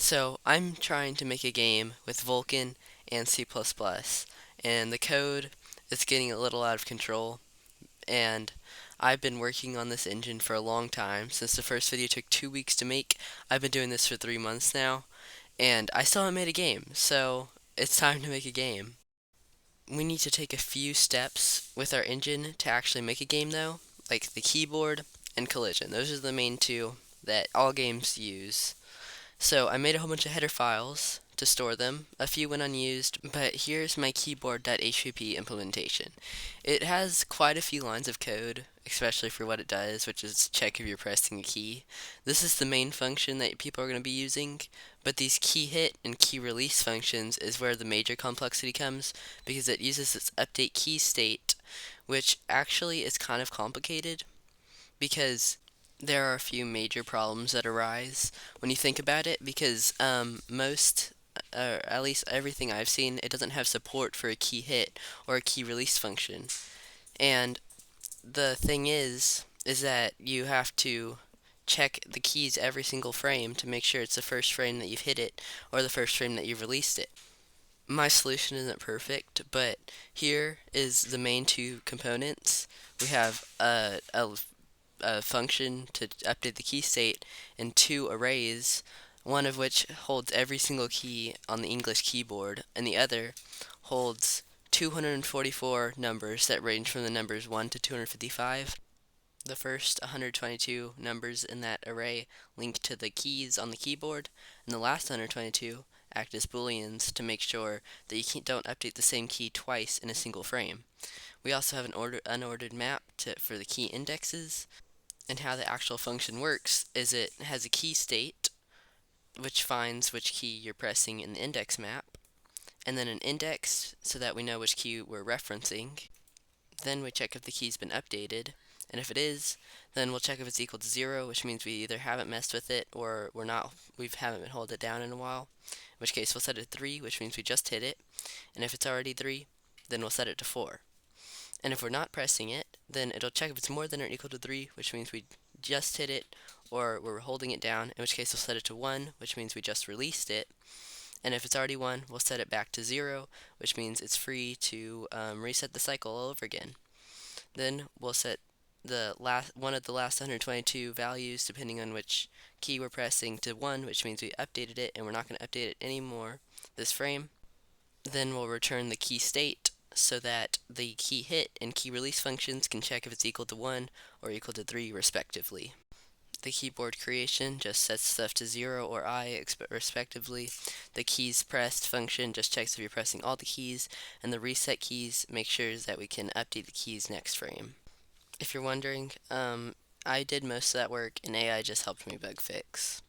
So I'm trying to make a game with Vulkan and C++, and the code is getting a little out of control, and I've been working on this engine for a long time. Since the first video took 2 weeks to make, I've been doing this for 3 months now, and I still haven't made a game, so it's time to make a game. We need to take a few steps with our engine to actually make a game though, like the keyboard and collision. Those are the main two that all games use. So I made a whole bunch of header files to store them. A few went unused, but here's my keyboard.hpp implementation. It has quite a few lines of code, especially for what it does, which is check if you're pressing a key. This is the main function that people are going to be using, but these key hit and key release functions is where the major complexity comes, because it uses this update key state, which actually is kind of complicated because there are a few major problems that arise when you think about it because at least everything I've seen, it doesn't have support for a key hit or a key release function. And the thing is that you have to check the keys every single frame to make sure it's the first frame that you've hit it or the first frame that you've released it. My solution isn't perfect, but here is the main two components. We have a function to update the key state and two arrays, one of which holds every single key on the English keyboard, and the other holds 244 numbers that range from the numbers 1 to 255. The first 122 numbers in that array link to the keys on the keyboard, and the last 122 act as booleans to make sure that you don't update the same key twice in a single frame. We also have an unordered map for the key indexes, and how the actual function works is it has a key state which finds which key you're pressing in the index map, and then an index so that we know which key we're referencing. Then we check if the key's been updated, and if it is, then we'll check if it's equal to 0, which means we either haven't messed with it or we haven't been holding it down in a while, in which case we'll set it to 3, which means we just hit it, and if it's already 3, then we'll set it to 4. And if we're not pressing it, then it'll check if it's more than or equal to 3, which means we just hit it, or we're holding it down, in which case we'll set it to 1, which means we just released it. And if it's already 1, we'll set it back to 0, which means it's free to reset the cycle all over again. Then we'll set one of the last 122 values, depending on which key we're pressing, to 1, which means we updated it, and we're not going to update it anymore this frame. Then we'll return the key state, so that the key hit and key release functions can check if it's equal to 1 or equal to 3 respectively. The keyboard creation just sets stuff to 0 or I respectively. The keys pressed function just checks if you're pressing all the keys, and the reset keys make sure that we can update the keys next frame. If you're wondering, I did most of that work and AI just helped me bug fix.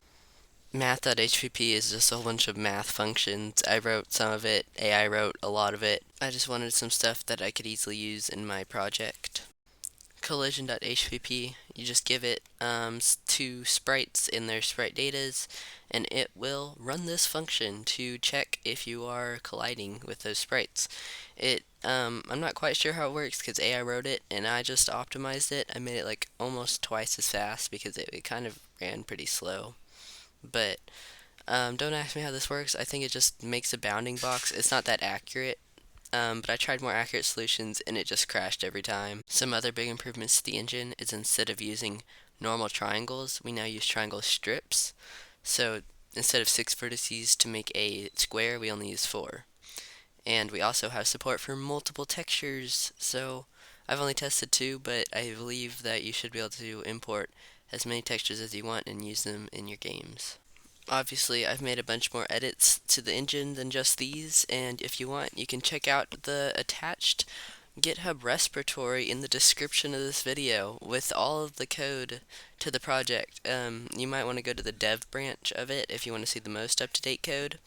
Math.hpp is just a whole bunch of math functions. I wrote some of it, AI wrote a lot of it. I just wanted some stuff that I could easily use in my project. Collision.hpp, you just give it two sprites in their sprite datas, and it will run this function to check if you are colliding with those sprites. I'm not quite sure how it works because AI wrote it and I just optimized it. I made it like almost twice as fast because it kind of ran pretty slow. But don't ask me how this works. I think it just makes a bounding box. It's not that accurate, but I tried more accurate solutions and it just crashed every time. Some other big improvements to the engine is instead of using normal triangles, we now use triangle strips. So instead of 6 vertices to make a square, we only use 4. And we also have support for multiple textures. So I've only tested 2, but I believe that you should be able to import as many textures as you want and use them in your games. Obviously, I've made a bunch more edits to the engine than just these, and if you want, you can check out the attached GitHub repository in the description of this video with all of the code to the project. You might want to go to the dev branch of it if you want to see the most up-to-date code,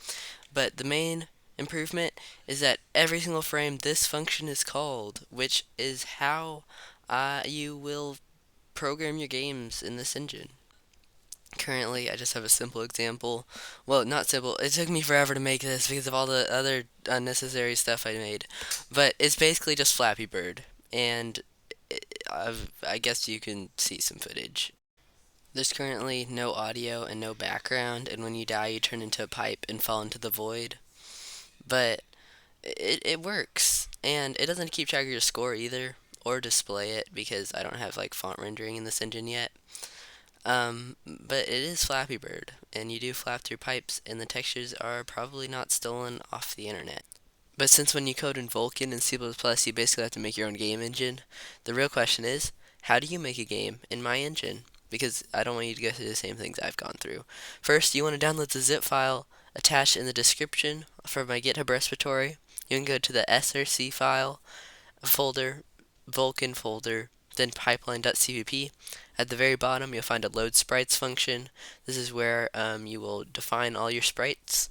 but the main improvement is that every single frame this function is called, which is how you will program your games in this engine. Currently, I just have a simple example. Well, not simple. It took me forever to make this because of all the other unnecessary stuff I made. But it's basically just Flappy Bird. And I guess you can see some footage. There's currently no audio and no background, and when you die, you turn into a pipe and fall into the void. But it works, and it doesn't keep track of your score either, or display it because I don't have like font rendering in this engine yet. But it is Flappy Bird, and you do flap through pipes, and the textures are probably not stolen off the internet. But since when you code in Vulkan and C++, you basically have to make your own game engine, the real question is, how do you make a game in my engine? Because I don't want you to go through the same things I've gone through. First, you want to download the zip file attached in the description for my GitHub repository. You can go to the src file folder, Vulkan folder, then pipeline.cpp. At the very bottom, you'll find a load sprites function. This is where you will define all your sprites.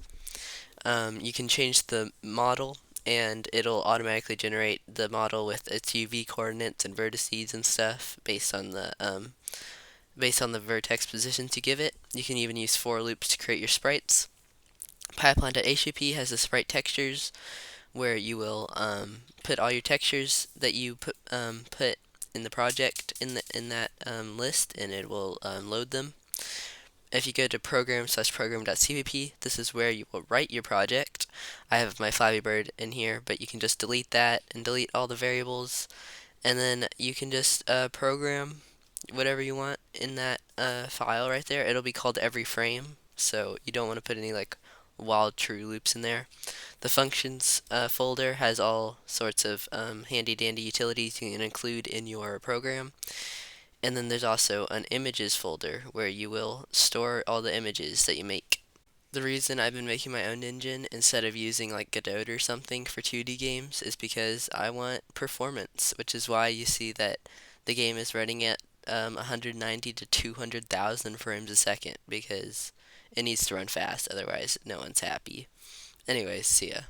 You can change the model, and it'll automatically generate the model with its UV coordinates and vertices and stuff based on the vertex positions you give it. You can even use for loops to create your sprites. Pipeline.hpp has the sprite textures, where you will put all your textures that you put in the project in that list, and it will load them. If you go to program/program.cpp, this is where you will write your project. I have my Flappy Bird in here, but you can just delete that and delete all the variables, and then you can just program whatever you want in that file right there. It'll be called every frame, so you don't want to put any like wild true loops in there. The functions folder has all sorts of handy dandy utilities you can include in your program. And then there's also an images folder where you will store all the images that you make. The reason I've been making my own engine instead of using like Godot or something for 2D games is because I want performance, which is why you see that the game is running at 190 to 200,000 frames a second because it needs to run fast, otherwise no one's happy. Anyways, see ya.